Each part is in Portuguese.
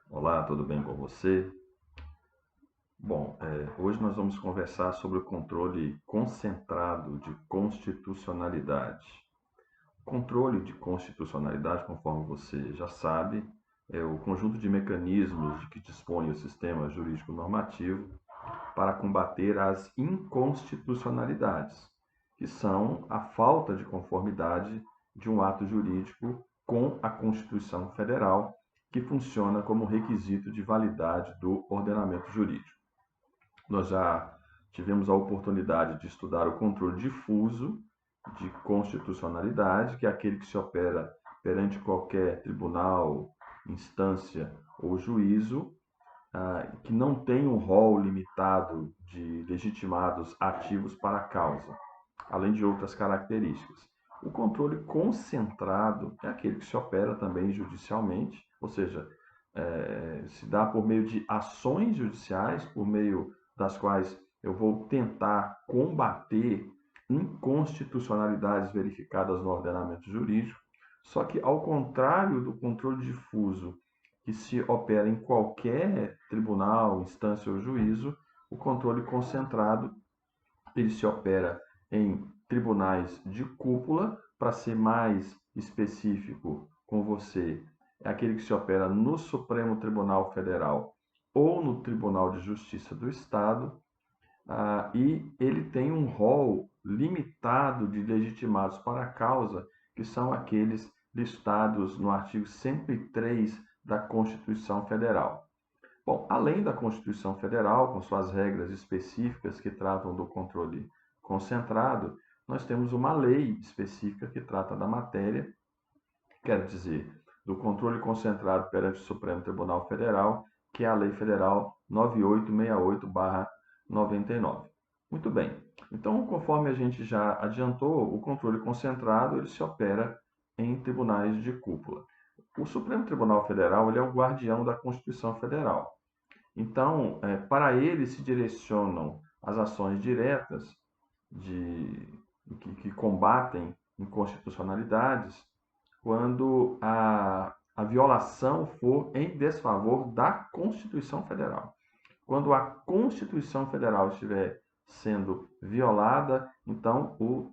Olá, tudo bem com você? Bom, hoje nós vamos conversar sobre o controle concentrado de constitucionalidade. Controle de constitucionalidade, conforme você já sabe, é o conjunto de mecanismos de que dispõe o sistema jurídico normativo para combater as inconstitucionalidades, que são a falta de conformidade de um ato jurídico com a Constituição Federal, que funciona como requisito de validade do ordenamento jurídico. Nós já tivemos a oportunidade de estudar o controle difuso de constitucionalidade, que é aquele que se opera perante qualquer tribunal, instância ou juízo, que não tem um rol limitado de legitimados ativos para a causa, além de outras características. O controle concentrado é aquele que se opera também judicialmente, ou seja, se dá por meio de ações judiciais, por meio das quais eu vou tentar combater inconstitucionalidades verificadas no ordenamento jurídico, só que ao contrário do controle difuso, que se opera em qualquer tribunal, instância ou juízo, o controle concentrado ele se opera em tribunais de cúpula. Para ser mais específico com você, é aquele que se opera no Supremo Tribunal Federal ou no Tribunal de Justiça do Estado, e ele tem um rol limitado de legitimados para a causa, que são aqueles listados no artigo 103 da Constituição Federal. Bom, além da Constituição Federal, com suas regras específicas que tratam do controle concentrado, nós temos uma lei específica que trata da matéria, quer dizer, do controle concentrado perante o Supremo Tribunal Federal, que é a Lei Federal 9868/99. Muito bem. Então, conforme a gente já adiantou, o controle concentrado ele se opera em tribunais de cúpula. O Supremo Tribunal Federal ele é o guardião da Constituição Federal. Então, para ele se direcionam as ações diretas de, que combatem inconstitucionalidades quando a violação for em desfavor da Constituição Federal. Quando a Constituição Federal estiver sendo violada, então o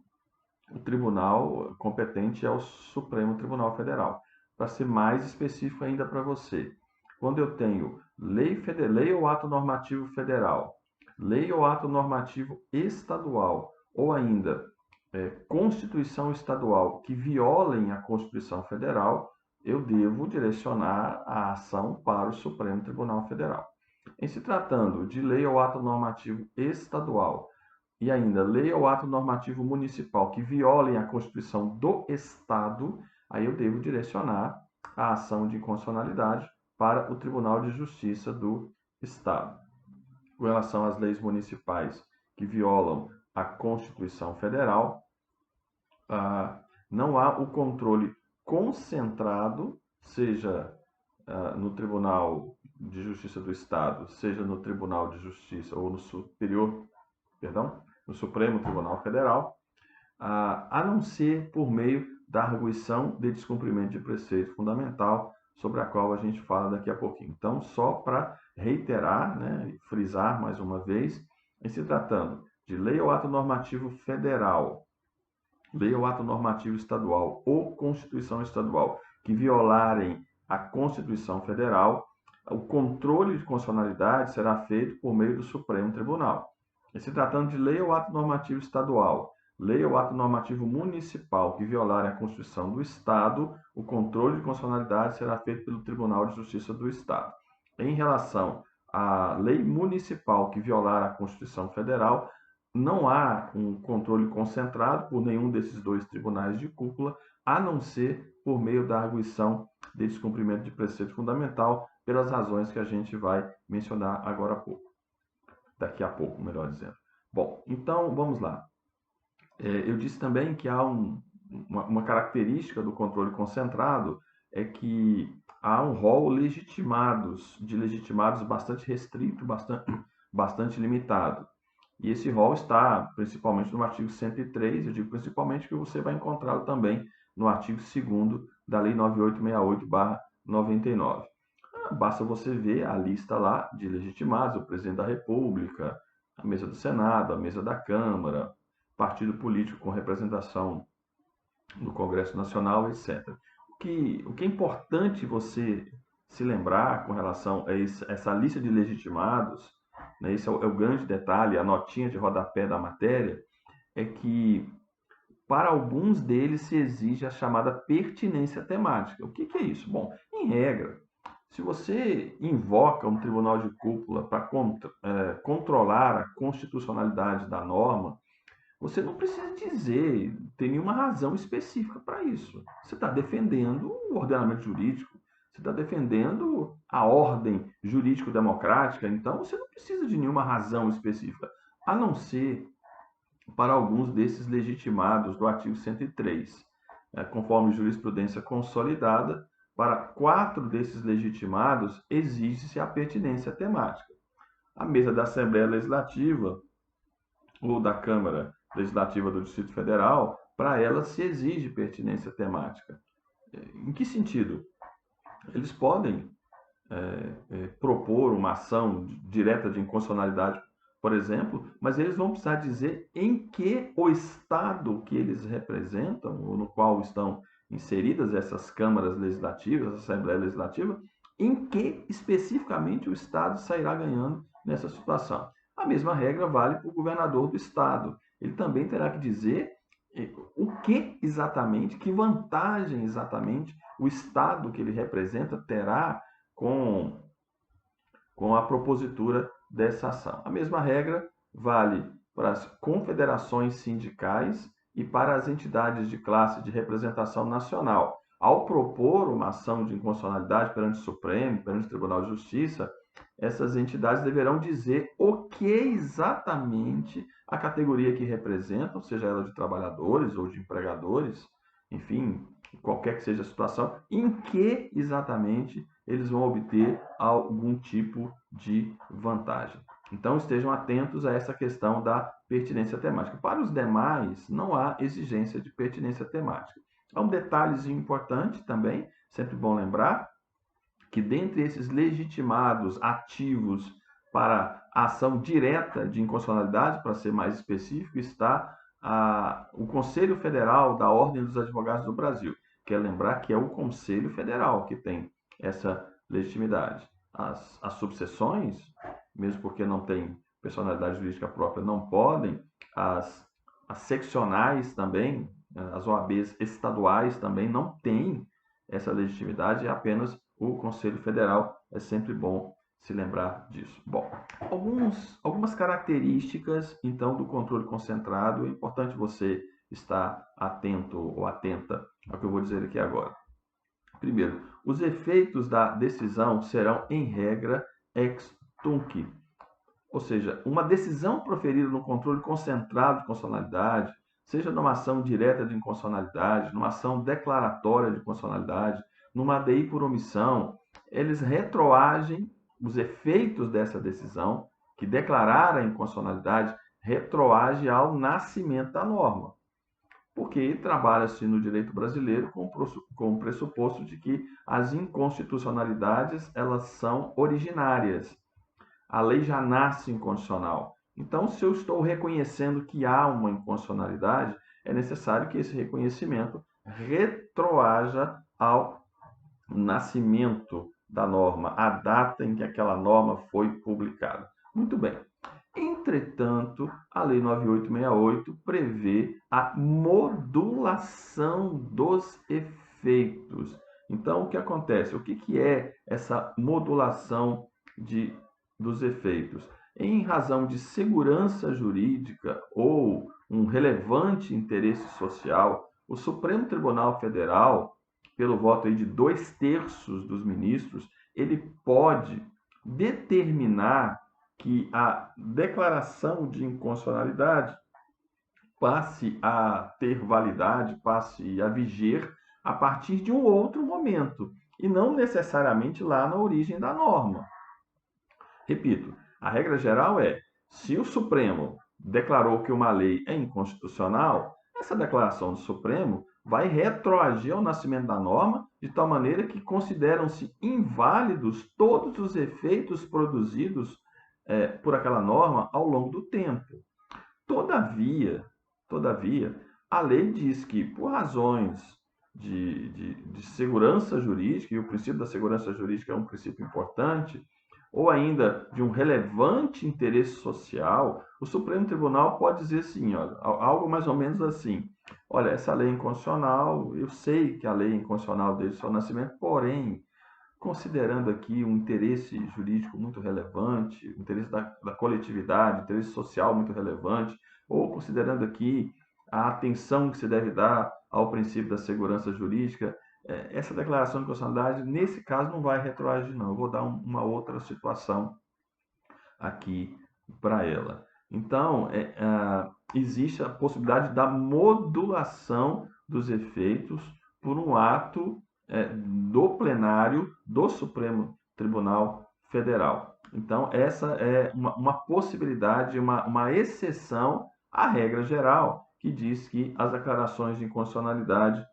tribunal competente é o Supremo Tribunal Federal. Para ser mais específico ainda para você, quando eu tenho lei ou ato normativo federal, lei ou ato normativo estadual, ou ainda Constituição estadual que violem a Constituição Federal, eu devo direcionar a ação para o Supremo Tribunal Federal. Em se tratando de lei ou ato normativo estadual e ainda lei ou ato normativo municipal que violem a Constituição do Estado, aí eu devo direcionar a ação de inconstitucionalidade para o Tribunal de Justiça do Estado. Com relação às leis municipais que violam a Constituição Federal, não há o controle concentrado, seja no Tribunal de Justiça do Estado, seja no Tribunal de Justiça ou no Superior, perdão, no Supremo Tribunal Federal, a não ser por meio da arguição de descumprimento de preceito fundamental, sobre a qual a gente fala daqui a pouquinho. Então, só para reiterar, né, frisar mais uma vez, em se tratando de lei ou ato normativo federal, lei ou ato normativo estadual ou Constituição estadual que violarem a Constituição Federal, o controle de constitucionalidade será feito por meio do Supremo Tribunal. E se tratando de lei ou ato normativo estadual, lei ou ato normativo municipal que violarem a Constituição do Estado, o controle de constitucionalidade será feito pelo Tribunal de Justiça do Estado. Em relação à lei municipal que violar a Constituição Federal, não há um controle concentrado por nenhum desses dois tribunais de cúpula, a não ser por meio da arguição de descumprimento de preceito fundamental, pelas razões que a gente vai mencionar agora há pouco. Daqui a pouco, melhor dizendo. Bom, então vamos lá. Eu disse também que há uma característica do controle concentrado, é que há um rol de legitimados bastante restrito, bastante limitado. E esse rol está principalmente no artigo 103, eu digo principalmente que você vai encontrá-lo também no artigo 2º da Lei 9868/99. basta você ver a lista lá de legitimados, o presidente da República, a mesa do Senado, a mesa da Câmara, partido político com representação no Congresso Nacional, etc. O que é importante você se lembrar com relação a essa lista de legitimados, né, esse é o grande detalhe, a notinha de rodapé da matéria, é que para alguns deles se exige a chamada pertinência temática. O que é isso? Bom, em regra, se você invoca um tribunal de cúpula para controlar a constitucionalidade da norma, você não precisa dizer, tem nenhuma razão específica para isso. Você está defendendo o ordenamento jurídico, você está defendendo a ordem jurídico-democrática, então você não precisa de nenhuma razão específica, a não ser para alguns desses legitimados do artigo 103. Conforme jurisprudência consolidada, para 4 desses legitimados exige-se a pertinência temática. A mesa da Assembleia Legislativa ou da Câmara Legislativa do Distrito Federal, para ela se exige pertinência temática. Em que sentido? Eles podem propor uma ação direta de inconstitucionalidade, por exemplo, mas eles vão precisar dizer em que o Estado que eles representam, ou no qual estão inseridas essas câmaras legislativas, essa Assembleia Legislativa, em que especificamente o Estado sairá ganhando nessa situação. A mesma regra vale para o governador do Estado. Ele também terá que dizer o que exatamente, que vantagem exatamente o Estado que ele representa terá com a propositura dessa ação. A mesma regra vale para as confederações sindicais e para as entidades de classe de representação nacional. Ao propor uma ação de inconstitucionalidade perante o Supremo, perante o Tribunal de Justiça, essas entidades deverão dizer o que exatamente a categoria que representam, seja ela de trabalhadores ou de empregadores, enfim, qualquer que seja a situação, em que exatamente eles vão obter algum tipo de vantagem. Então, estejam atentos a essa questão da pertinência temática. Para os demais, não há exigência de pertinência temática. Há um detalhezinho importante também, sempre bom lembrar, que dentre esses legitimados ativos para a ação direta de inconstitucionalidade, para ser mais específico, está o Conselho Federal da Ordem dos Advogados do Brasil. Quero lembrar que é o Conselho Federal que tem essa legitimidade. As subseções, mesmo porque não tem personalidade jurídica própria, não podem. As seccionais também, as OABs estaduais também não têm essa legitimidade, é apenas o Conselho Federal. É sempre bom se lembrar disso. Bom, algumas características, então, do controle concentrado. É importante você estar atento ou atenta ao que eu vou dizer aqui agora. Primeiro, os efeitos da decisão serão, em regra, ex tunc, ou seja, uma decisão proferida no controle concentrado de constitucionalidade, seja numa ação direta de inconstitucionalidade, numa ação declaratória de constitucionalidade, numa ADI por omissão, eles retroagem os efeitos dessa decisão, que declarar a inconstitucionalidade, retroage ao nascimento da norma. Porque trabalha-se no direito brasileiro com o pressuposto de que as inconstitucionalidades elas são originárias. A lei já nasce inconstitucional. Então, se eu estou reconhecendo que há uma inconstitucionalidade, é necessário que esse reconhecimento retroaja ao nascimento da norma, a data em que aquela norma foi publicada. Muito bem. Entretanto, a Lei 9868 prevê a modulação dos efeitos. Então, o que acontece? O que é essa modulação dos efeitos? Em razão de segurança jurídica ou um relevante interesse social, o Supremo Tribunal Federal, pelo voto aí de 2/3 dos ministros, ele pode determinar que a declaração de inconstitucionalidade passe a ter validade, passe a viger a partir de um outro momento, e não necessariamente lá na origem da norma. Repito, a regra geral é, se o Supremo declarou que uma lei é inconstitucional, essa declaração do Supremo vai retroagir ao nascimento da norma de tal maneira que consideram-se inválidos todos os efeitos produzidos por aquela norma ao longo do tempo. Todavia, a lei diz que, por razões de segurança jurídica, e o princípio da segurança jurídica é um princípio importante, ou ainda de um relevante interesse social, o Supremo Tribunal pode dizer assim, olha, algo mais ou menos assim: olha, essa lei é inconstitucional, eu sei que a lei é inconstitucional desde o seu nascimento, porém, considerando aqui um interesse jurídico muito relevante, o interesse da coletividade, interesse social muito relevante, ou considerando aqui a atenção que se deve dar ao princípio da segurança jurídica, essa declaração de constitucionalidade, nesse caso, não vai retroagir, não. Eu vou dar uma outra situação aqui para ela. Então, existe a possibilidade da modulação dos efeitos por um ato do plenário do Supremo Tribunal Federal. Então, essa é uma possibilidade, uma exceção à regra geral, que diz que as declarações de inconstitucionalidade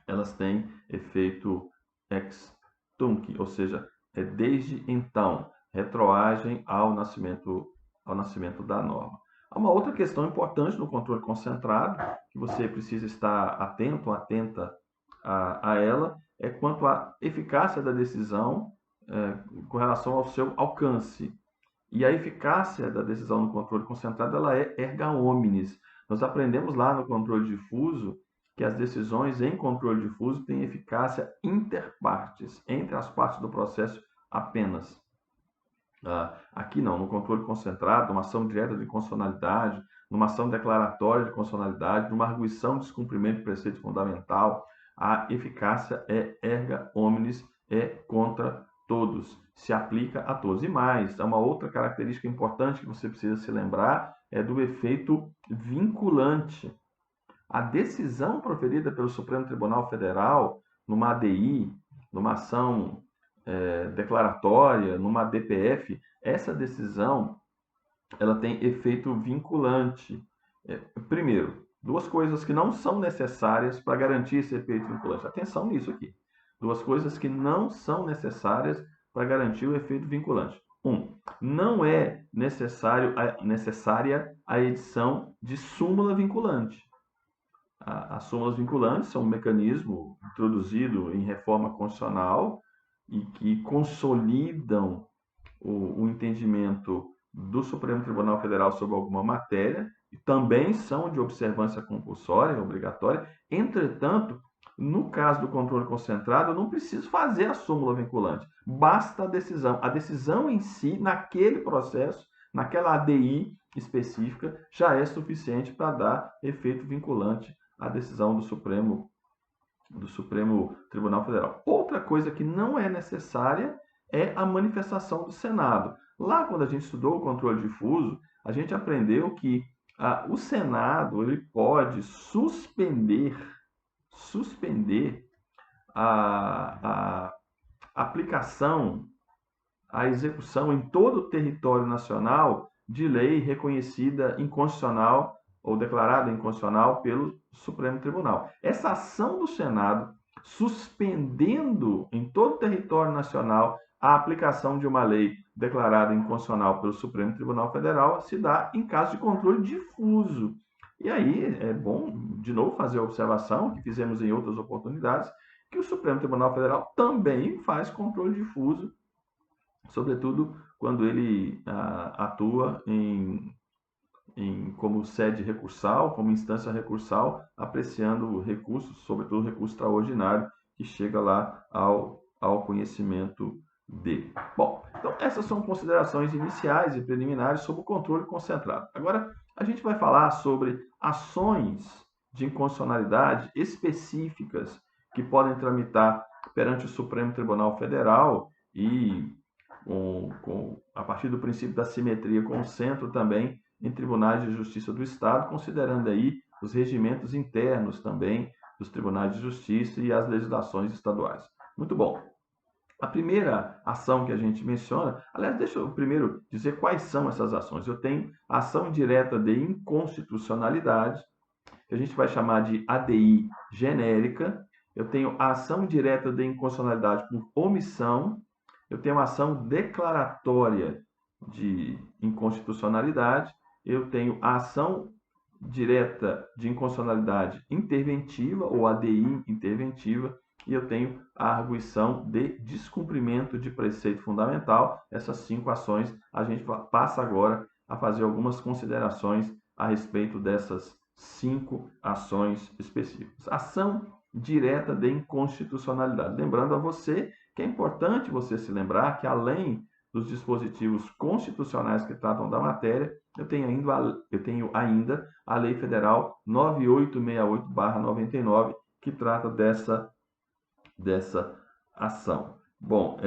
elas têm efeito ex tunc, ou seja, desde então, retroagem ao nascimento da norma. Há uma outra questão importante no controle concentrado, que você precisa estar atento, atenta a ela, é quanto à eficácia da decisão com relação ao seu alcance. E a eficácia da decisão no controle concentrado ela é erga omnes. Nós aprendemos lá no controle difuso que as decisões em controle difuso têm eficácia inter partes, entre as partes do processo apenas. Aqui não, no controle concentrado, numa ação direta de constitucionalidade, numa ação declaratória de constitucionalidade, numa arguição de descumprimento de preceito fundamental, a eficácia é erga omnes, é contra todos, se aplica a todos. E mais, uma outra característica importante que você precisa se lembrar é do efeito vinculante. A decisão proferida pelo Supremo Tribunal Federal, numa ADI, numa ação declaratória, numa DPF, essa decisão ela tem efeito vinculante. Primeiro, duas coisas que não são necessárias para garantir esse efeito vinculante. Atenção nisso aqui. Duas coisas que não são necessárias para garantir o efeito vinculante. Não é necessária a edição de súmula vinculante. As súmulas vinculantes são um mecanismo introduzido em reforma constitucional e que consolidam o entendimento do Supremo Tribunal Federal sobre alguma matéria e também são de observância compulsória, obrigatória. Entretanto, no caso do controle concentrado, eu não preciso fazer a súmula vinculante, basta a decisão. A decisão em si, naquele processo, naquela ADI específica, já é suficiente para dar efeito vinculante à decisão do Supremo Tribunal Federal. Outra coisa que não é necessária é a manifestação do Senado. Lá, quando a gente estudou o controle difuso, a gente aprendeu que o Senado ele pode suspender a aplicação, a execução em todo o território nacional de lei reconhecida inconstitucional ou declarada inconstitucional pelo Supremo Tribunal. Essa ação do Senado, suspendendo em todo o território nacional a aplicação de uma lei declarada inconstitucional pelo Supremo Tribunal Federal, se dá em caso de controle difuso. E aí é bom, de novo, fazer a observação, que fizemos em outras oportunidades, que o Supremo Tribunal Federal também faz controle difuso, sobretudo quando ele atua como sede recursal, como instância recursal, apreciando recursos, sobretudo recurso extraordinário, que chega lá ao conhecimento dele. Bom, então essas são considerações iniciais e preliminares sobre o controle concentrado. Agora, a gente vai falar sobre ações de inconstitucionalidade específicas que podem tramitar perante o Supremo Tribunal Federal e a partir do princípio da simetria com o centro também em tribunais de justiça do Estado, considerando aí os regimentos internos também dos tribunais de justiça e as legislações estaduais. Muito bom. A primeira ação que a gente menciona, aliás, deixa eu primeiro dizer quais são essas ações. Eu tenho a ação direta de inconstitucionalidade, que a gente vai chamar de ADI genérica, eu tenho a ação direta de inconstitucionalidade por omissão, eu tenho a ação declaratória de inconstitucionalidade, eu tenho a ação direta de inconstitucionalidade interventiva, ou ADI interventiva, e eu tenho a arguição de descumprimento de preceito fundamental. Essas 5 ações, a gente passa agora a fazer algumas considerações a respeito dessas 5 ações específicas. Ação direta de inconstitucionalidade. Lembrando a você que é importante você se lembrar que, além dos dispositivos constitucionais que tratam da matéria, eu tenho ainda a Lei Federal 9868/99, que trata dessa ação. Bom,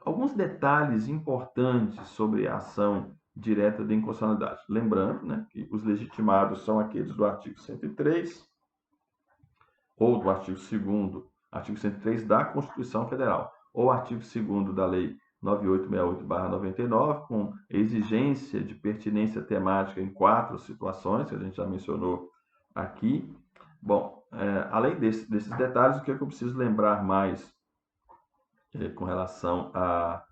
alguns detalhes importantes sobre a ação direta de inconstitucionalidade. Lembrando, né, que os legitimados são aqueles do artigo 103 ou do artigo 2º, artigo 103 da Constituição Federal, ou artigo 2º da Lei 9868/99, com exigência de pertinência temática em 4 situações, que a gente já mencionou aqui. Bom, além desses detalhes, o que eu preciso lembrar mais com relação à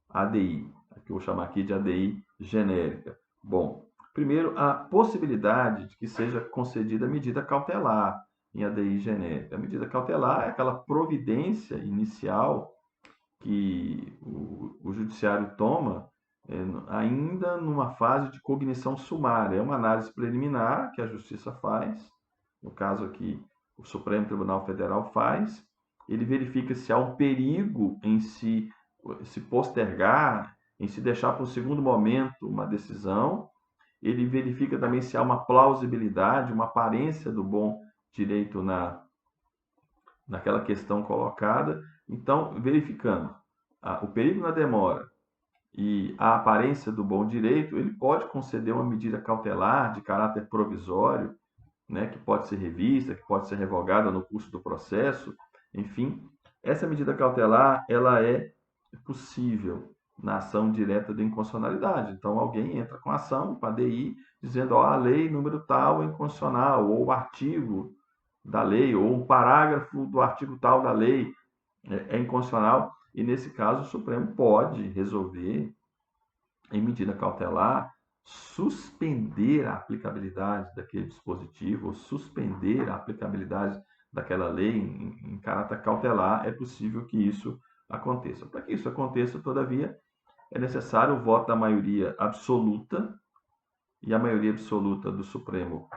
ADI, que eu vou chamar aqui de ADI genérica? Bom, primeiro, a possibilidade de que seja concedida medida cautelar em ADI genérica. A medida cautelar é aquela providência inicial que o judiciário toma ainda numa fase de cognição sumária. É uma análise preliminar que a Justiça faz, no caso aqui o Supremo Tribunal Federal faz, ele verifica se há um perigo em se postergar, em se deixar para um segundo momento uma decisão, ele verifica também se há uma plausibilidade, uma aparência do bom direito naquela questão colocada. Então, verificando o perigo na demora e a aparência do bom direito, ele pode conceder uma medida cautelar de caráter provisório, né, que pode ser revista, que pode ser revogada no curso do processo. Enfim, essa medida cautelar ela é possível na ação direta de inconstitucionalidade. Então, alguém entra com ação, com a ADI, dizendo a lei número tal é inconstitucional, ou o artigo da lei, ou um parágrafo do artigo tal da lei é inconstitucional, e nesse caso o Supremo pode resolver, em medida cautelar, suspender a aplicabilidade daquele dispositivo, ou suspender a aplicabilidade daquela lei em caráter cautelar. É possível que isso aconteça. Para que isso aconteça, todavia, é necessário o voto da maioria absoluta, e a maioria absoluta do Supremo,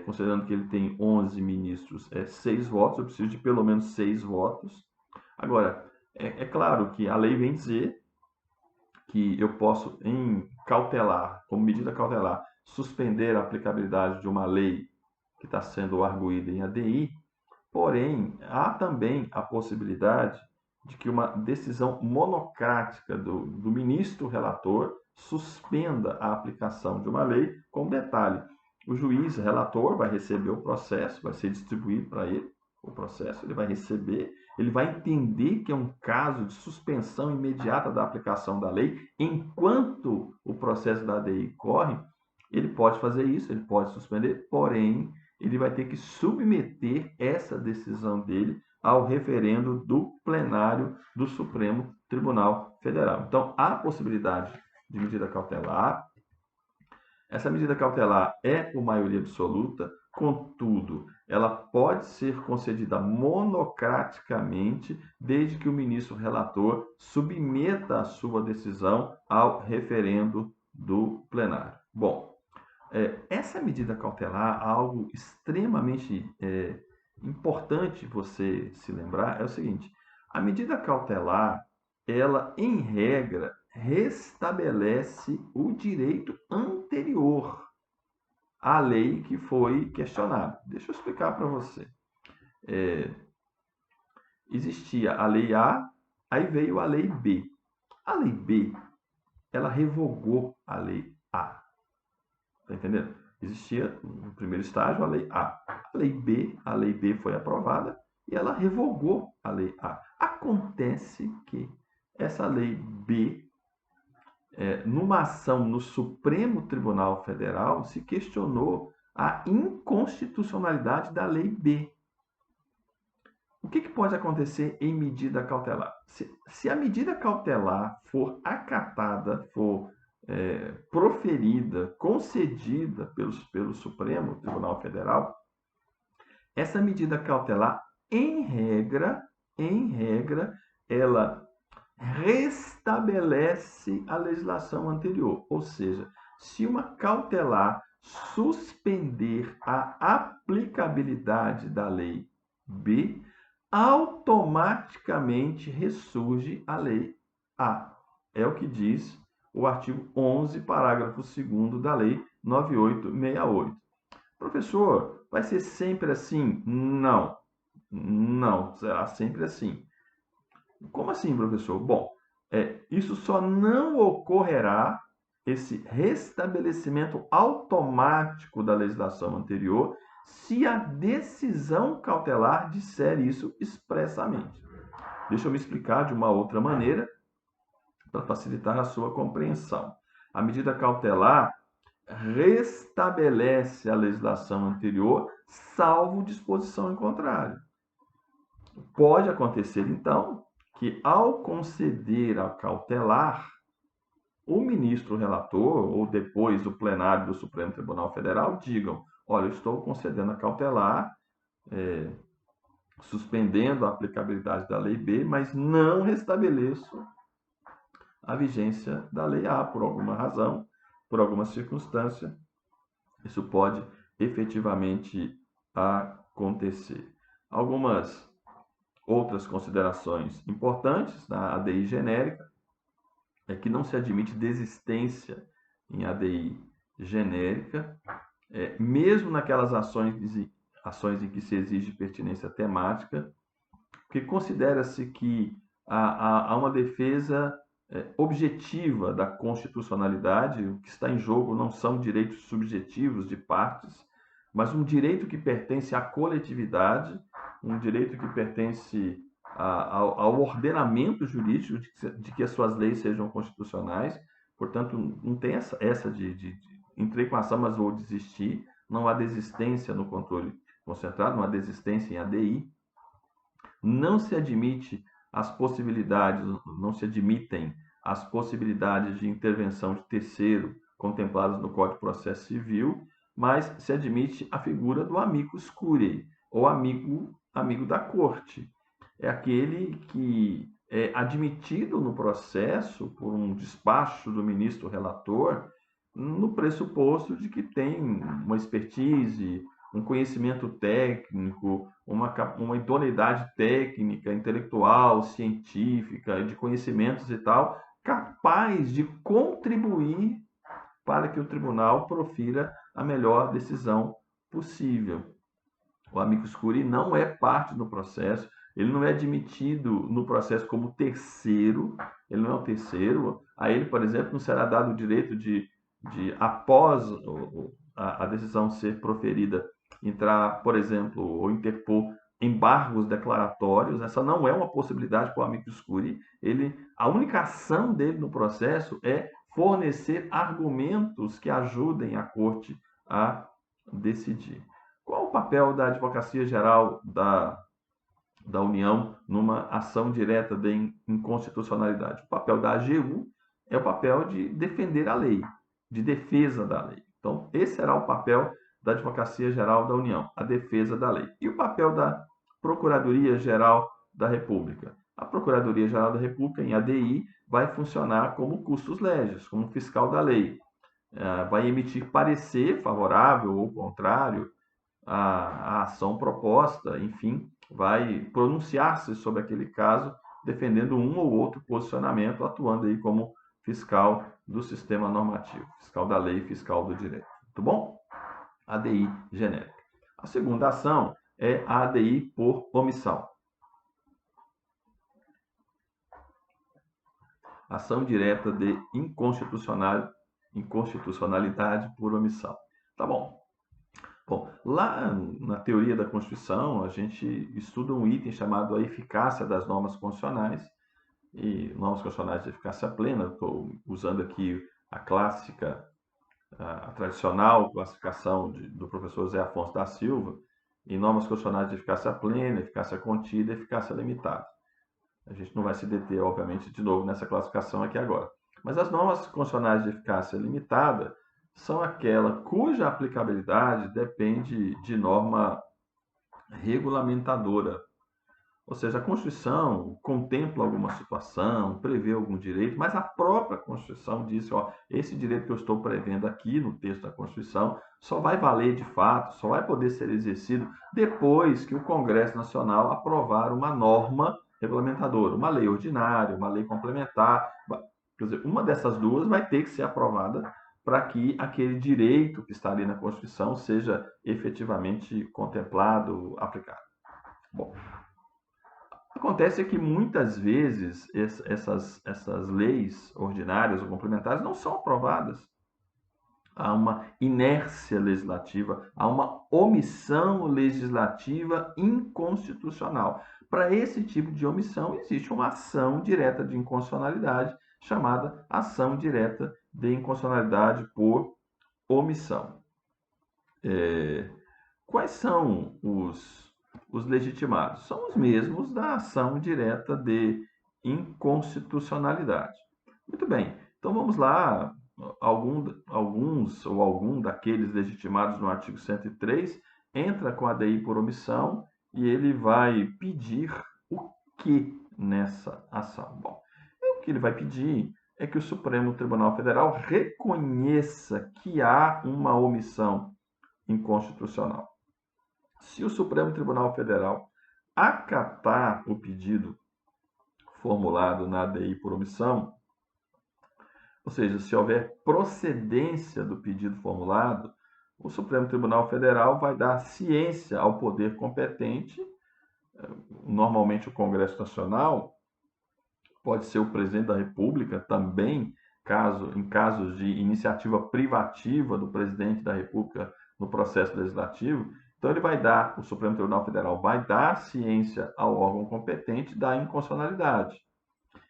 considerando que ele tem 11 ministros, 6 votos, eu preciso de pelo menos 6 votos. Agora, é claro que a lei vem dizer que eu posso, em cautelar, como medida cautelar, suspender a aplicabilidade de uma lei que está sendo arguída em ADI, porém, há também a possibilidade de que uma decisão monocrática do ministro relator suspenda a aplicação de uma lei, com detalhe: o juiz relator vai receber o processo, vai ser distribuído para ele o processo, ele vai receber, ele vai entender que é um caso de suspensão imediata da aplicação da lei, enquanto o processo da ADI corre. Ele pode fazer isso, ele pode suspender, porém, ele vai ter que submeter essa decisão dele ao referendo do plenário do Supremo Tribunal Federal. Então, há possibilidade de medida cautelar. Essa medida cautelar é por maioria absoluta, contudo, ela pode ser concedida monocraticamente, desde que o ministro relator submeta a sua decisão ao referendo do plenário. Bom, essa medida cautelar, algo extremamente importante você se lembrar, é o seguinte: a medida cautelar, ela, em regra, restabelece o direito anterior à lei que foi questionada. Deixa eu explicar para você. Existia a lei A, aí veio a lei B. A lei B, ela revogou a lei A. Está entendendo? Existia, no primeiro estágio, a lei A. A lei B foi aprovada e ela revogou a lei A. Acontece que essa lei B, numa ação no Supremo Tribunal Federal, se questionou a inconstitucionalidade da lei B. o que pode acontecer em medida cautelar? Se a medida cautelar for acatada, for proferida, concedida pelo Supremo Tribunal Federal, essa medida cautelar, em regra, ela restabelece a legislação anterior. Ou seja, se uma cautelar suspender a aplicabilidade da lei B, automaticamente ressurge a lei A. É o que diz o artigo 11, parágrafo 2º da lei 9868. Professor, vai ser sempre assim? Não, não será sempre assim. Como assim, professor? Bom, isso só não ocorrerá, esse restabelecimento automático da legislação anterior, se a decisão cautelar disser isso expressamente. Deixa eu me explicar de uma outra maneira para facilitar a sua compreensão. A medida cautelar restabelece a legislação anterior, salvo disposição em contrário. Pode acontecer, então, que ao conceder a cautelar, o ministro relator, ou depois o plenário do Supremo Tribunal Federal, digam: olha, eu estou concedendo a cautelar, suspendendo a aplicabilidade da lei B, mas não restabeleço a vigência da lei A por alguma razão, por alguma circunstância. Isso pode efetivamente acontecer. Algumas outras considerações importantes na ADI genérica é que não se admite desistência em ADI genérica, mesmo naquelas ações em que se exige pertinência temática, porque considera-se que há uma defesa objetiva da constitucionalidade. O que está em jogo não são direitos subjetivos de partes, mas um direito que pertence à coletividade, um direito que pertence ao ordenamento jurídico de que as suas leis sejam constitucionais. Portanto, não tem essa de entrei com a ação, mas vou desistir. Não há desistência no controle concentrado, não há desistência em ADI. Não se admitem as possibilidades de intervenção de terceiro contempladas no Código de Processo Civil, mas se admite a figura do amicus curiae, ou amigo da corte. É aquele que é admitido no processo por um despacho do ministro relator, no pressuposto de que tem uma expertise, um conhecimento técnico, uma idoneidade técnica, intelectual, científica, de conhecimentos e tal, capaz de contribuir para que o tribunal profira a melhor decisão possível. O amicus curiae não é parte do processo, ele não é admitido no processo como terceiro, ele não é um terceiro. A ele, por exemplo, não será dado o direito de após a decisão ser proferida, entrar, por exemplo, ou interpor embargos declaratórios. Essa não é uma possibilidade para o amicus curiae. A única ação dele no processo é fornecer argumentos que ajudem a corte a decidir. Qual o papel da Advocacia Geral da União numa ação direta de inconstitucionalidade? O papel da AGU é o papel de defender a lei, de defesa da lei. Então, esse será o papel da Advocacia Geral da União, a defesa da lei. E o papel da Procuradoria Geral da República? A Procuradoria Geral da República, em ADI, vai funcionar como custos legis, como fiscal da lei. Vai emitir parecer favorável ou contrário à ação proposta, enfim, vai pronunciar-se sobre aquele caso, defendendo um ou outro posicionamento, atuando aí como fiscal do sistema normativo, fiscal da lei, fiscal do direito. Muito bom? ADI genérica. A segunda ação é a ADI por omissão. Ação direta de inconstitucionalidade por omissão. Tá bom. Bom, lá na teoria da Constituição, a gente estuda um item chamado a eficácia das normas constitucionais, e normas constitucionais de eficácia plena. Estou usando aqui a clássica, a tradicional classificação do professor Zé Afonso da Silva, em normas constitucionais de eficácia plena, eficácia contida e eficácia limitada. A gente não vai se deter, obviamente, de novo nessa classificação aqui agora. Mas as normas constitucionais de eficácia limitada são aquela cuja aplicabilidade depende de norma regulamentadora. Ou seja, a Constituição contempla alguma situação, prevê algum direito, mas a própria Constituição diz, ó, esse direito que eu estou prevendo aqui no texto da Constituição só vai valer de fato, só vai poder ser exercido depois que o Congresso Nacional aprovar uma norma regulamentadora, uma lei ordinária, uma lei complementar. Quer dizer, uma dessas duas vai ter que ser aprovada para que aquele direito que está ali na Constituição seja efetivamente contemplado, aplicado. Bom, acontece que muitas vezes essas leis ordinárias ou complementares não são aprovadas. Há uma inércia legislativa, há uma omissão legislativa inconstitucional. Para esse tipo de omissão, existe uma ação direta de inconstitucionalidade, chamada ação direta de inconstitucionalidade por omissão. Quais são os legitimados? São os mesmos da ação direta de inconstitucionalidade. Muito bem, então vamos lá. Algum daqueles legitimados no artigo 103 entra com a DI por omissão e ele vai pedir o que nessa ação? Bom, o que ele vai pedir é que o Supremo Tribunal Federal reconheça que há uma omissão inconstitucional. Se o Supremo Tribunal Federal acatar o pedido formulado na ADI por omissão, ou seja, se houver procedência do pedido formulado, o Supremo Tribunal Federal vai dar ciência ao poder competente, normalmente o Congresso Nacional, pode ser o presidente da República também, em casos de iniciativa privativa do presidente da República no processo legislativo. Então o Supremo Tribunal Federal vai dar ciência ao órgão competente da inconstitucionalidade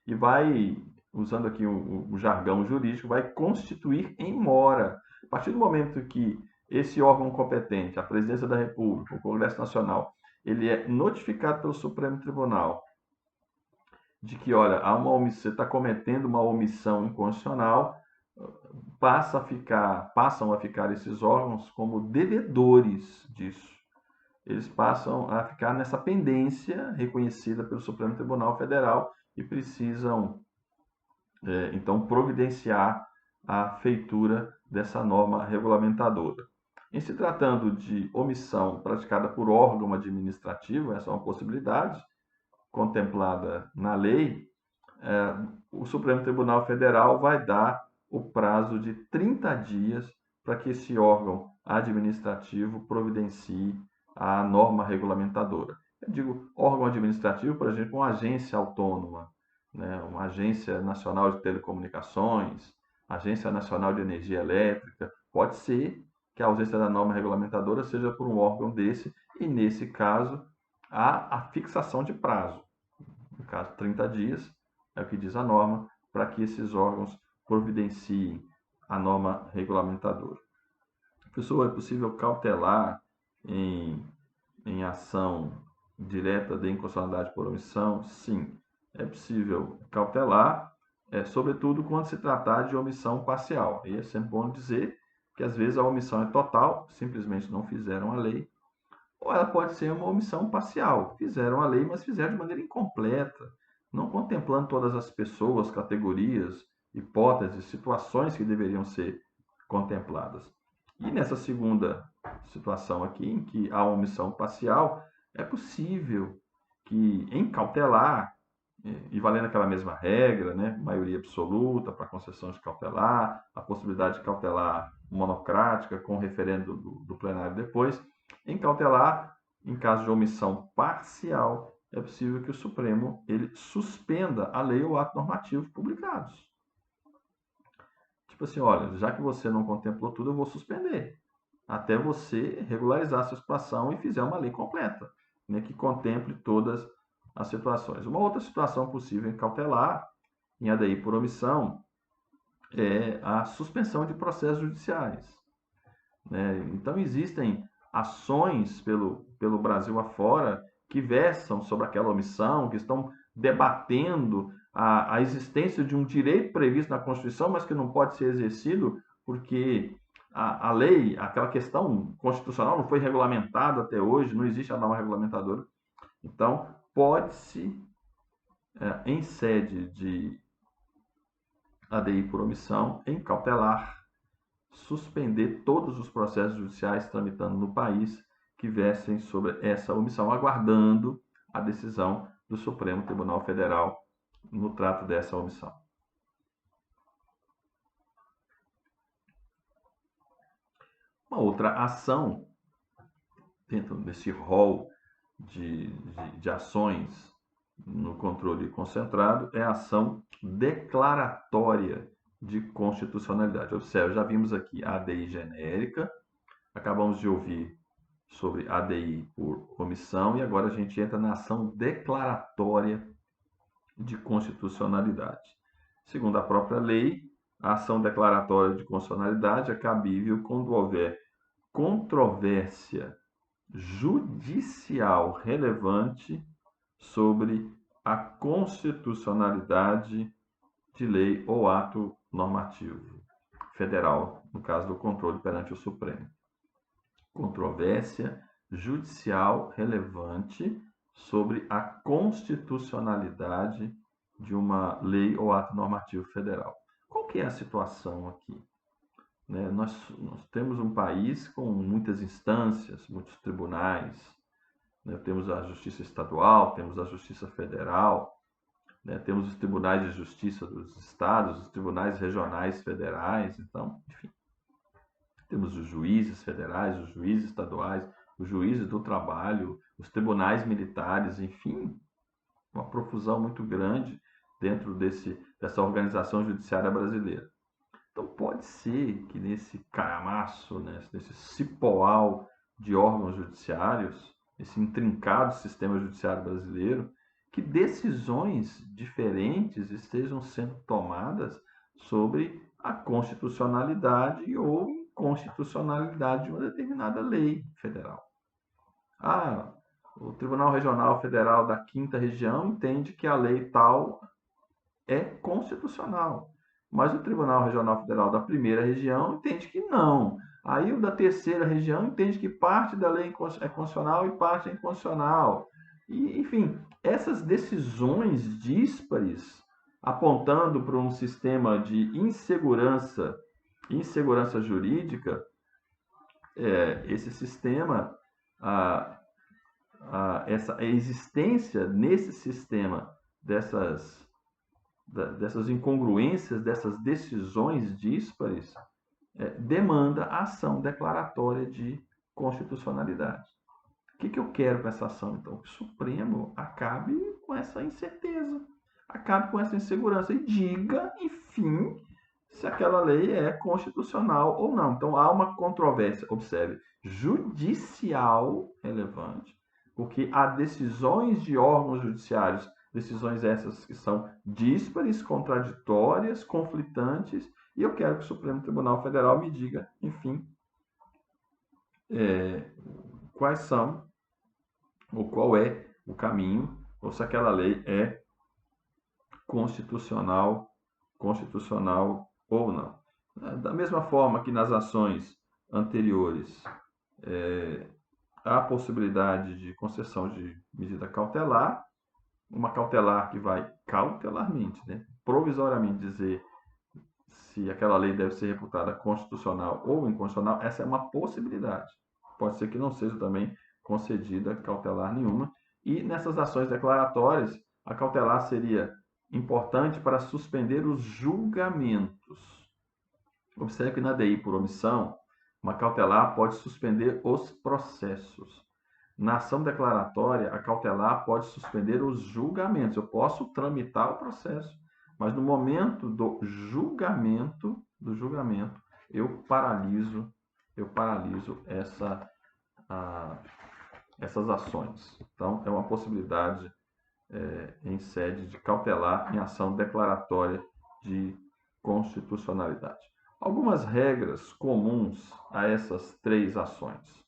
e vai, usando aqui o jargão jurídico, vai constituir em mora. A partir do momento que esse órgão competente, a Presidência da República, o Congresso Nacional, ele é notificado pelo Supremo Tribunal de que, olha, você está cometendo uma omissão inconstitucional, passam a ficar esses órgãos como devedores disso. Eles passam a ficar nessa pendência reconhecida pelo Supremo Tribunal Federal e precisam, então, providenciar a feitura dessa norma regulamentadora. Em se tratando de omissão praticada por órgão administrativo, essa é uma possibilidade contemplada na lei, o Supremo Tribunal Federal vai dar o prazo de 30 dias para que esse órgão administrativo providencie a norma regulamentadora. Eu digo órgão administrativo, por exemplo, uma agência autônoma, né? Uma agência nacional de telecomunicações, agência nacional de energia elétrica. Pode ser que a ausência da norma regulamentadora seja por um órgão desse, e nesse caso há a fixação de prazo. No caso, 30 dias é o que diz a norma, para que esses órgãos providenciem a norma regulamentadora. Professor, é possível cautelar em ação direta de inconstitucionalidade por omissão? Sim, é possível cautelar, sobretudo quando se tratar de omissão parcial. E é sempre bom dizer que às vezes a omissão é total, simplesmente não fizeram a lei, ou ela pode ser uma omissão parcial, fizeram a lei, mas fizeram de maneira incompleta, não contemplando todas as pessoas, categorias, hipóteses, situações que deveriam ser contempladas. E nessa segunda situação aqui, em que há uma omissão parcial, é possível que, em cautelar, e valendo aquela mesma regra, né, maioria absoluta para concessão de cautelar, a possibilidade de cautelar monocrática com referendo do plenário depois, em cautelar, em caso de omissão parcial, é possível que o Supremo ele suspenda a lei ou ato normativo publicados. Tipo assim, olha, já que você não contemplou tudo, eu vou suspender, até você regularizar a sua situação e fizer uma lei completa, né, que contemple todas as situações. Uma outra situação possível em cautelar, em ADI por omissão, é a suspensão de processos judiciais. Né? Então, existem ações pelo pelo Brasil afora que versam sobre aquela omissão, que estão debatendo a existência de um direito previsto na Constituição, mas que não pode ser exercido porque a lei, aquela questão constitucional não foi regulamentada até hoje, não existe a norma regulamentadora. Então, pode-se, em sede de ADI por omissão, em cautelar, suspender todos os processos judiciais tramitando no país que versem sobre essa omissão, aguardando a decisão do Supremo Tribunal Federal no trato dessa omissão. Uma outra ação, dentro desse rol de ações no controle concentrado, é a ação declaratória de constitucionalidade. Observe, já vimos aqui a ADI genérica, acabamos de ouvir sobre ADI por omissão e agora a gente entra na ação declaratória de constitucionalidade. Segundo a própria lei, a ação declaratória de constitucionalidade é cabível quando houver controvérsia judicial relevante sobre a constitucionalidade de lei ou ato normativo federal, no caso do controle perante o Supremo. Controvérsia judicial relevante sobre a constitucionalidade de uma lei ou ato normativo federal. Qual que é a situação aqui? Nós temos um país com muitas instâncias, muitos tribunais, temos a Justiça Estadual, temos a Justiça Federal, temos os tribunais de justiça dos estados, os tribunais regionais federais, então, enfim. Temos os juízes federais, os juízes estaduais, os juízes do trabalho, os tribunais militares, enfim, uma profusão muito grande dentro dessa organização judiciária brasileira. Então, pode ser que nesse calhamaço, nesse cipoal de órgãos judiciários, esse intrincado sistema judiciário brasileiro, que decisões diferentes estejam sendo tomadas sobre a constitucionalidade ou inconstitucionalidade de uma determinada lei federal. O Tribunal Regional Federal da 5ª Região entende que a lei tal é constitucional, mas o Tribunal Regional Federal da 1ª Região entende que não. Aí o da 3ª Região entende que parte da lei é constitucional e parte é inconstitucional. E, enfim, essas decisões díspares apontando para um sistema de insegurança jurídica, esse sistema, a existência nesse sistema dessas incongruências, dessas decisões díspares, demanda a ação declaratória de constitucionalidade. O que eu quero com essa ação, então? Que o Supremo acabe com essa incerteza, acabe com essa insegurança e diga, enfim, se aquela lei é constitucional ou não. Então, há uma controvérsia, observe, judicial relevante, porque há decisões de órgãos judiciários, decisões essas que são díspares, contraditórias, conflitantes, e eu quero que o Supremo Tribunal Federal me diga, enfim, quais são, ou qual é o caminho, ou se aquela lei é constitucional ou não. Da mesma forma que nas ações anteriores há a possibilidade de concessão de medida cautelar, uma cautelar que vai cautelarmente, provisoriamente dizer se aquela lei deve ser reputada constitucional ou inconstitucional, essa é uma possibilidade. Pode ser que não seja também concedida cautelar nenhuma. E nessas ações declaratórias, a cautelar seria importante para suspender os julgamentos. Observe que na ADI por omissão, uma cautelar pode suspender os processos. Na ação declaratória, a cautelar pode suspender os julgamentos. Eu posso tramitar o processo, mas no momento do julgamento, eu paraliso essas ações. Então, é uma possibilidade em sede de cautelar em ação declaratória de constitucionalidade. Algumas regras comuns a essas três ações.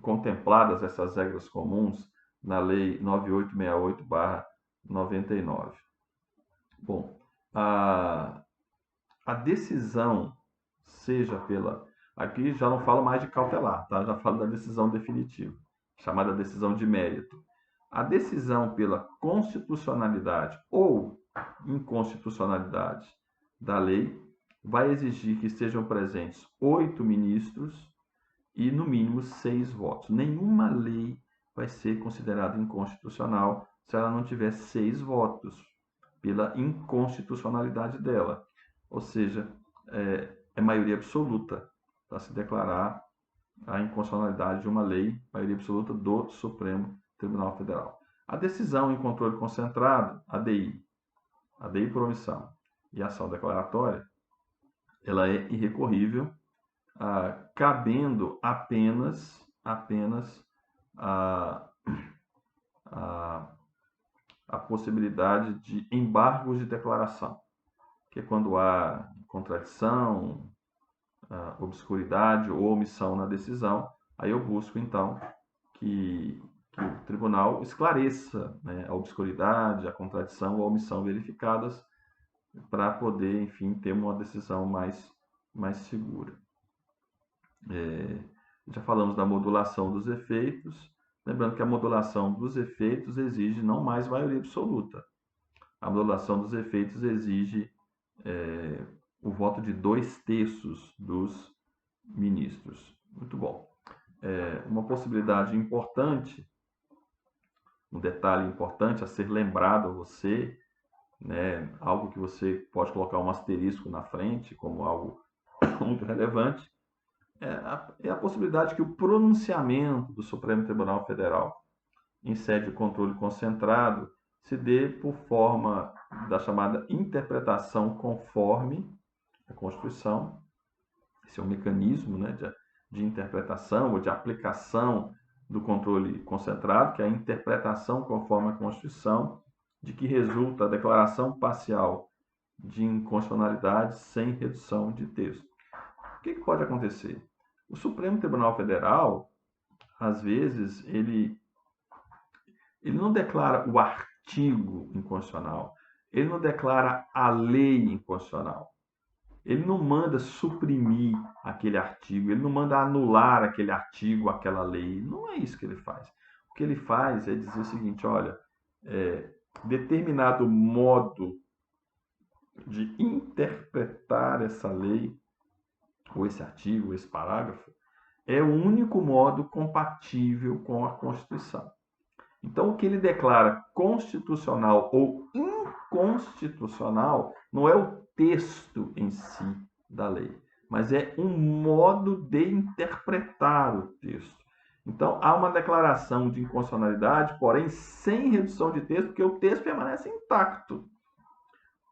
contempladas essas regras comuns na Lei 9868/99. Bom, a decisão, seja pela... Aqui já não falo mais de cautelar, tá? Já falo da decisão definitiva, chamada decisão de mérito. A decisão pela constitucionalidade ou inconstitucionalidade da lei vai exigir que estejam presentes 8 ministros e, no mínimo, 6 votos. Nenhuma lei vai ser considerada inconstitucional se ela não tiver 6 votos pela inconstitucionalidade dela. Ou seja, é maioria absoluta para se declarar a inconstitucionalidade de uma lei, maioria absoluta do Supremo Tribunal Federal. A decisão em controle concentrado, ADI por omissão e ação declaratória, ela é irrecorrível, cabendo apenas a possibilidade de embargos de declaração, que é quando há contradição, obscuridade ou omissão na decisão. Aí eu busco, então, que o tribunal esclareça, né, a obscuridade, a contradição ou a omissão verificadas para poder, enfim, ter uma decisão mais segura. Já falamos da modulação dos efeitos. Lembrando que a modulação dos efeitos exige não mais maioria absoluta. A modulação dos efeitos exige o voto de 2/3 dos ministros. Muito bom. Uma possibilidade importante, um detalhe importante a ser lembrado a você, né, algo que você pode colocar um asterisco na frente como algo muito relevante, é a possibilidade que o pronunciamento do Supremo Tribunal Federal em sede de controle concentrado se dê por forma da chamada interpretação conforme a Constituição. Esse é um mecanismo, né, de interpretação ou de aplicação do controle concentrado, que é a interpretação conforme a Constituição, de que resulta a declaração parcial de inconstitucionalidade sem redução de texto. O que pode acontecer? O Supremo Tribunal Federal, às vezes, ele não declara o artigo inconstitucional, ele não declara a lei inconstitucional, ele não manda suprimir aquele artigo, ele não manda anular aquele artigo, aquela lei. Não é isso que ele faz. O que ele faz é dizer o seguinte: olha, determinado modo de interpretar essa lei, ou esse artigo, ou esse parágrafo, é o único modo compatível com a Constituição. Então, o que ele declara constitucional ou inconstitucional não é o texto em si da lei, mas é um modo de interpretar o texto. Então, há uma declaração de inconstitucionalidade, porém sem redução de texto, porque o texto permanece intacto.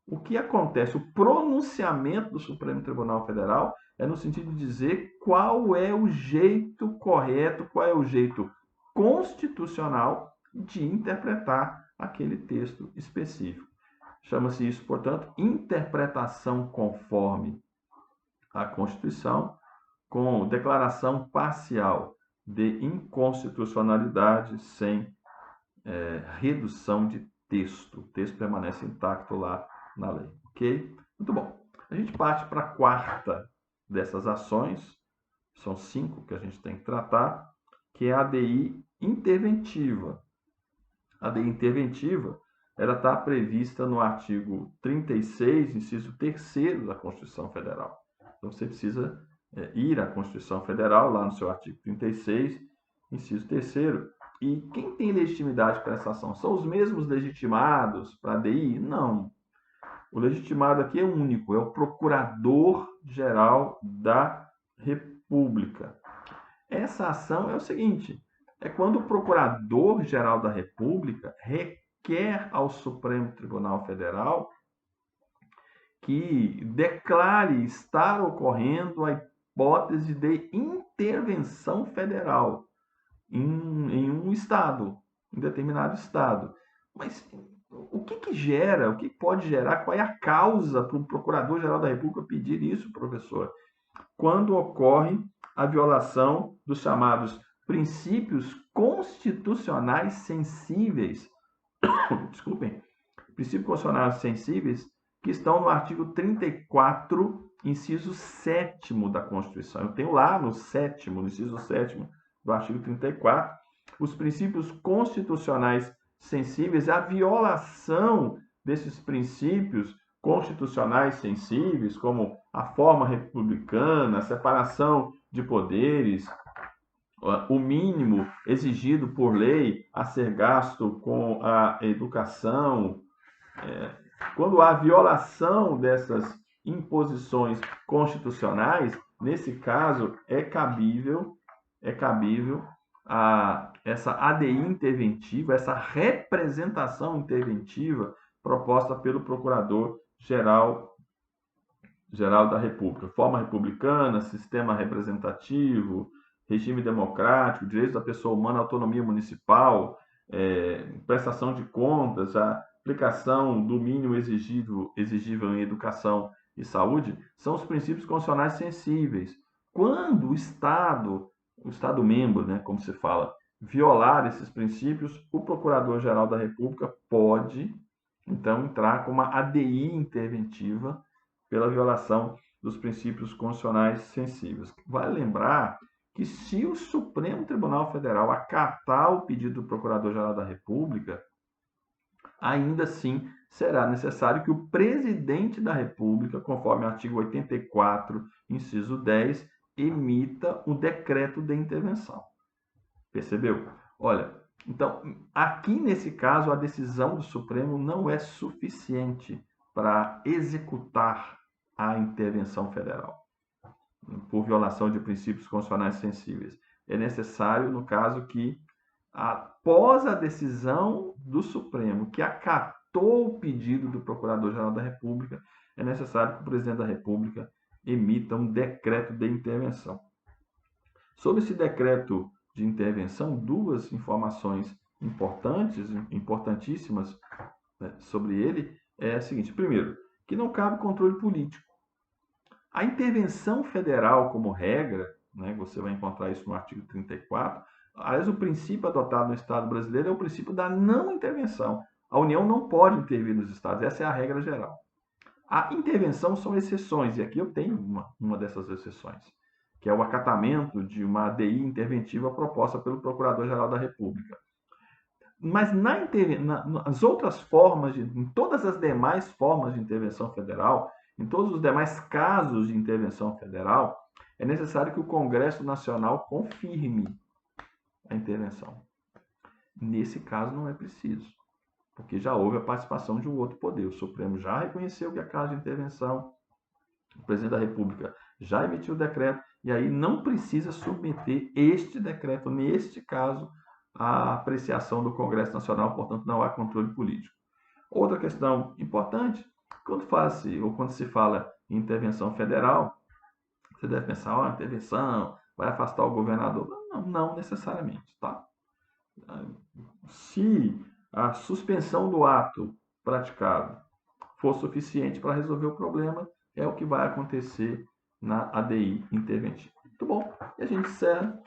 O que acontece? O pronunciamento do Supremo Tribunal Federal é no sentido de dizer qual é o jeito correto, qual é o jeito constitucional de interpretar aquele texto específico. Chama-se isso, portanto, interpretação conforme a Constituição, com declaração parcial de inconstitucionalidade sem redução de texto. O texto permanece intacto lá na lei. Ok? Muito bom. A gente parte para a quarta dessas ações, são 5 que a gente tem que tratar, que é a ADI interventiva. A ADI interventiva, ela está prevista no artigo 36, inciso 3º da Constituição Federal. Então, você precisa ir à Constituição Federal, lá no seu artigo 36, inciso 3º. E quem tem legitimidade para essa ação? São os mesmos legitimados para a ADI? Não. O legitimado aqui é único, é o Procurador-Geral da República. Essa ação é o seguinte: é quando o Procurador-Geral da República requer ao Supremo Tribunal Federal que declare estar ocorrendo a hipótese de intervenção federal em um estado, em determinado estado. Mas o que gera, o que pode gerar, qual é a causa para o Procurador-Geral da República pedir isso, professor? Quando ocorre a violação dos chamados princípios constitucionais sensíveis, desculpem, princípios constitucionais sensíveis que estão no artigo 34, inciso 7º da Constituição. Eu tenho lá no inciso 7º do artigo 34, os princípios constitucionais sensíveis, a violação desses princípios constitucionais sensíveis, como a forma republicana, a separação de poderes, o mínimo exigido por lei a ser gasto com a educação. Quando há violação dessas imposições constitucionais, nesse caso é cabível essa ADI interventiva, essa representação interventiva proposta pelo Procurador-Geral da República. Forma republicana, sistema representativo, regime democrático, direitos da pessoa humana, autonomia municipal, prestação de contas, a aplicação do mínimo exigível em educação e saúde, são os princípios constitucionais sensíveis. Quando o Estado membro, né, como se fala, violar esses princípios, o Procurador-Geral da República pode, então, entrar com uma ADI interventiva pela violação dos princípios constitucionais sensíveis. Vale lembrar que se o Supremo Tribunal Federal acatar o pedido do Procurador-Geral da República, ainda assim será necessário que o Presidente da República, conforme o artigo 84, inciso 10, emita o decreto de intervenção. Percebeu? Olha, então, aqui nesse caso, a decisão do Supremo não é suficiente para executar a intervenção federal por violação de princípios constitucionais sensíveis. É necessário, no caso, que, após a decisão do Supremo, que acatou o pedido do Procurador-Geral da República, é necessário que o Presidente da República emita um decreto de intervenção. Sobre esse decreto de intervenção, duas informações importantíssimas, né, sobre ele é a seguinte. Primeiro, que não cabe controle político. A intervenção federal, como regra, né, você vai encontrar isso no artigo 34, aliás, o princípio adotado no Estado brasileiro é o princípio da não intervenção. A União não pode intervir nos Estados, essa é a regra geral. A intervenção são exceções, e aqui eu tenho uma dessas exceções, que é o acatamento de uma ADI interventiva proposta pelo Procurador-Geral da República. Mas nas outras formas, em todas as demais formas de intervenção federal, em todos os demais casos de intervenção federal, é necessário que o Congresso Nacional confirme a intervenção. Nesse caso não é preciso, porque já houve a participação de um outro poder. O Supremo já reconheceu que é caso de intervenção, o Presidente da República já emitiu o decreto, e aí não precisa submeter este decreto, neste caso, à apreciação do Congresso Nacional, portanto não há controle político. Outra questão importante, quando se fala em intervenção federal, você deve pensar, a intervenção vai afastar o governador. Não necessariamente, tá? Se a suspensão do ato praticado for suficiente para resolver o problema, é o que vai acontecer na ADI interventiva. Muito bom. E a gente encerra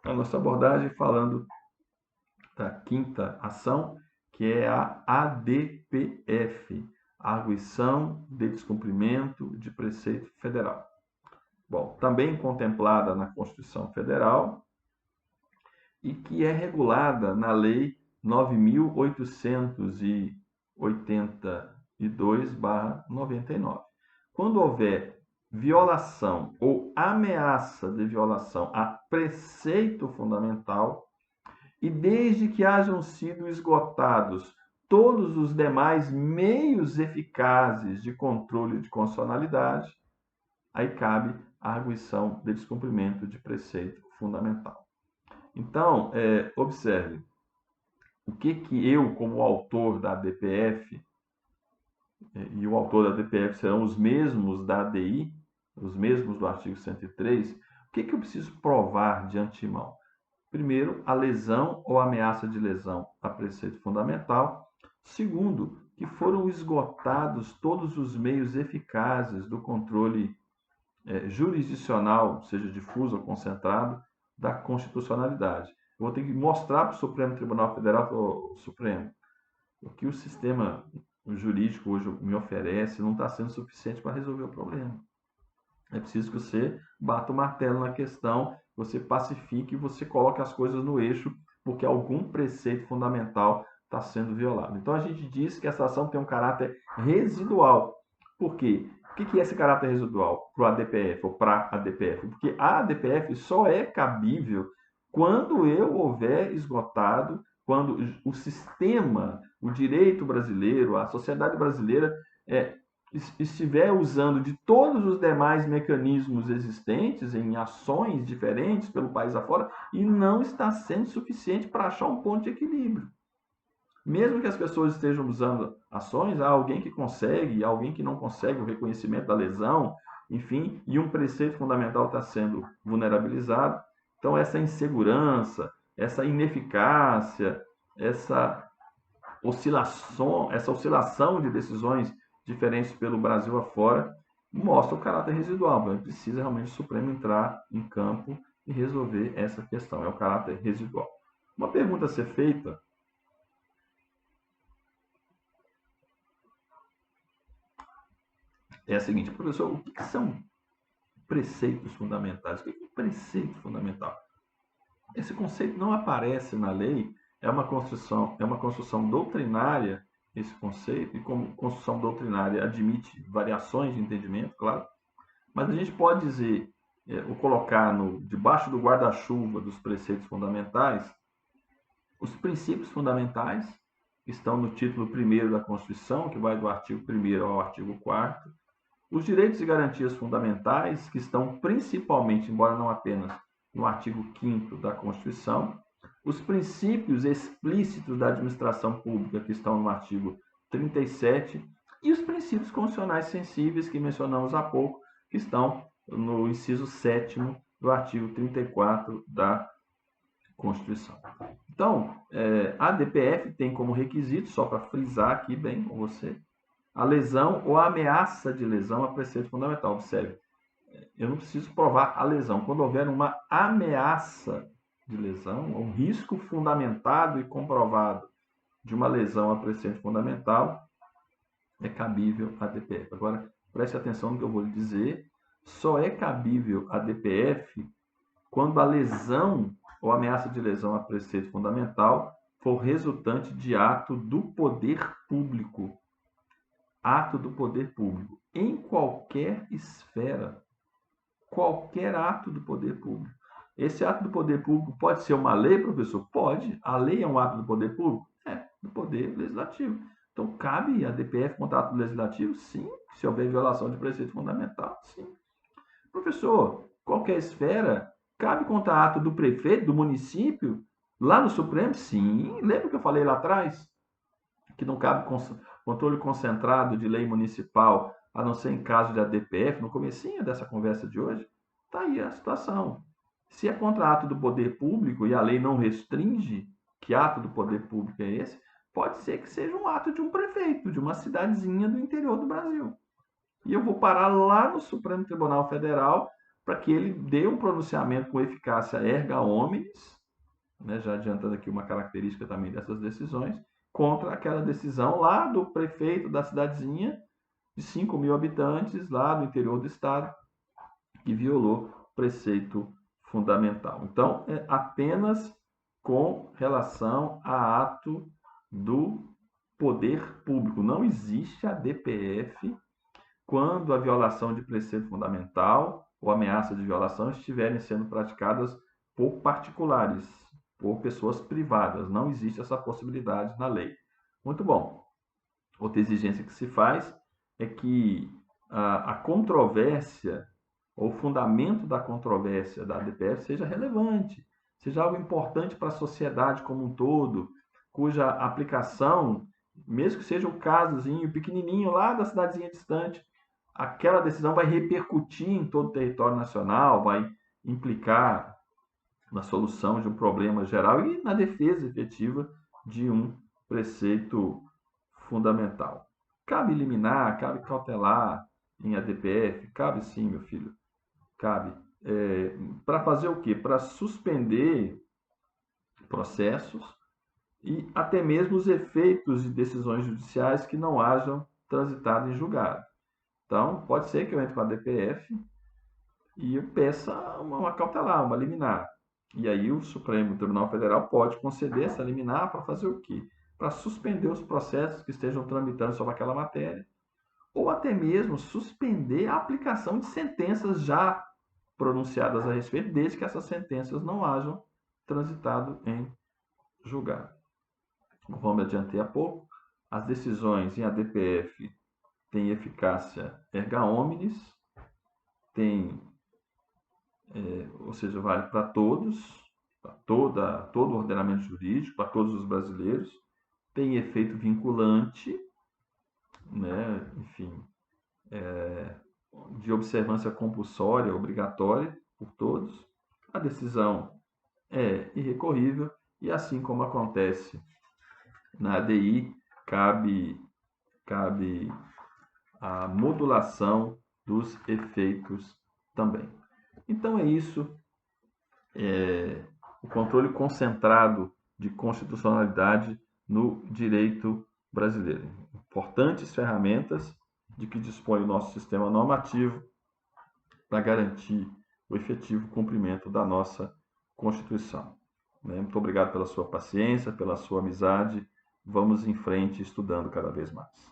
a nossa abordagem falando da quinta ação, que é a ADPF, Arguição de Descumprimento de Preceito Federal. Bom, também contemplada na Constituição Federal e que é regulada na Lei 9.882/99. Quando houver violação ou ameaça de violação a preceito fundamental, e desde que hajam sido esgotados todos os demais meios eficazes de controle de constitucionalidade, aí cabe a arguição de descumprimento de preceito fundamental. Então, observe, o que eu, como autor da ADPF, e o autor da ADPF serão os mesmos da ADI, os mesmos do artigo 103, o que eu preciso provar de antemão? Primeiro, a lesão ou ameaça de lesão a preceito fundamental. Segundo, que foram esgotados todos os meios eficazes do controle jurisdicional, seja difuso ou concentrado, da constitucionalidade. Eu vou ter que mostrar para o Supremo Tribunal Federal, o Supremo, o que o sistema jurídico hoje me oferece não está sendo suficiente para resolver o problema. É preciso que você bata o martelo na questão, você pacifique e você coloque as coisas no eixo, porque algum preceito fundamental está sendo violado. Então a gente diz que essa ação tem um caráter residual. Por quê? O que é esse caráter residual para o ADPF ou para a ADPF? Porque a ADPF só é cabível quando eu houver esgotado, quando o sistema, o direito brasileiro, a sociedade brasileira estiver usando de todos os demais mecanismos existentes em ações diferentes pelo país afora e não está sendo suficiente para achar um ponto de equilíbrio. Mesmo que as pessoas estejam usando ações, há alguém que consegue, alguém que não consegue o reconhecimento da lesão, enfim, e um preceito fundamental está sendo vulnerabilizado. Então, essa insegurança, essa ineficácia, essa oscilação de decisões diferentes pelo Brasil afora, mostra o caráter residual. Precisa realmente o Supremo entrar em campo e resolver essa questão. É o caráter residual. Uma pergunta a ser feita é a seguinte: professor, o que são preceitos fundamentais? O que é um preceito fundamental? Esse conceito não aparece na lei, é uma construção doutrinária esse conceito, e como construção doutrinária admite variações de entendimento, claro, mas a gente pode dizer, ou colocar debaixo do guarda-chuva dos preceitos fundamentais, os princípios fundamentais, que estão no título 1º da Constituição, que vai do artigo 1º ao artigo 4º, os direitos e garantias fundamentais, que estão principalmente, embora não apenas, no artigo 5º da Constituição, os princípios explícitos da administração pública, que estão no artigo 37, e os princípios constitucionais sensíveis, que mencionamos há pouco, que estão no inciso 7º do artigo 34 da Constituição. Então, a ADPF tem como requisito, só para frisar aqui bem com você, a lesão ou a ameaça de lesão a preceito fundamental. Observe, eu não preciso provar a lesão. Quando houver uma ameaça de lesão, um risco fundamentado e comprovado de uma lesão a preceito fundamental, é cabível a DPF. Agora, preste atenção no que eu vou lhe dizer. Só é cabível a DPF quando a lesão ou ameaça de lesão a preceito fundamental for resultante de ato do poder público. Ato do poder público, em qualquer esfera. Qualquer ato do poder público. Esse ato do poder público pode ser uma lei, professor? Pode. A lei é um ato do poder público? É, do poder legislativo. Então, cabe a DPF contra ato legislativo? Sim. Se houver violação de preceito fundamental? Sim. Professor, qualquer esfera, cabe contra ato do prefeito, do município, lá no Supremo? Sim. Lembra que eu falei lá atrás? Que não cabe controle concentrado de lei municipal, a não ser em caso de ADPF, no comecinho dessa conversa de hoje? Está aí a situação. Se é contra ato do poder público e a lei não restringe que ato do poder público é esse, pode ser que seja um ato de um prefeito, de uma cidadezinha do interior do Brasil. E eu vou parar lá no Supremo Tribunal Federal para que ele dê um pronunciamento com eficácia erga omnes, né, já adiantando aqui uma característica também dessas decisões, contra aquela decisão lá do prefeito da cidadezinha de 5.000 habitantes lá do interior do estado que violou o preceito fundamental. Então, é apenas com relação a ato do poder público. Não existe a DPF quando a violação de preceito fundamental ou ameaça de violação estiverem sendo praticadas por particulares, por pessoas privadas. Não existe essa possibilidade na lei. Muito bom. Outra exigência que se faz é que a controvérsia, ou o fundamento da controvérsia da ADPF seja relevante, seja algo importante para a sociedade como um todo, cuja aplicação, mesmo que seja um casozinho pequenininho lá da cidadezinha distante, aquela decisão vai repercutir em todo o território nacional, vai implicar na solução de um problema geral e na defesa efetiva de um preceito fundamental. Cabe liminar, cabe cautelar em ADPF? Cabe sim, meu filho. Cabe. para fazer o quê? Para suspender processos e até mesmo os efeitos de decisões judiciais que não hajam transitado em julgado. Então, pode ser que eu entre com a DPF e eu peça uma cautelar, uma liminar. E aí o Supremo Tribunal Federal pode conceder essa liminar para fazer o quê? Para suspender os processos que estejam tramitando sobre aquela matéria, ou até mesmo suspender a aplicação de sentenças já pronunciadas a respeito, desde que essas sentenças não hajam transitado em julgado. Conforme adiantei há pouco, as decisões em ADPF têm eficácia erga omnes, ou seja, vale para todos, para todo o ordenamento jurídico, para todos os brasileiros, tem efeito vinculante, né, enfim, de observância compulsória, obrigatória por todos. A decisão é irrecorrível e, assim como acontece na ADI, cabe a modulação dos efeitos também. Então é isso, o controle concentrado de constitucionalidade no direito brasileiro. Importantes ferramentas de que dispõe o nosso sistema normativo para garantir o efetivo cumprimento da nossa Constituição. Muito obrigado pela sua paciência, pela sua amizade. Vamos em frente estudando cada vez mais.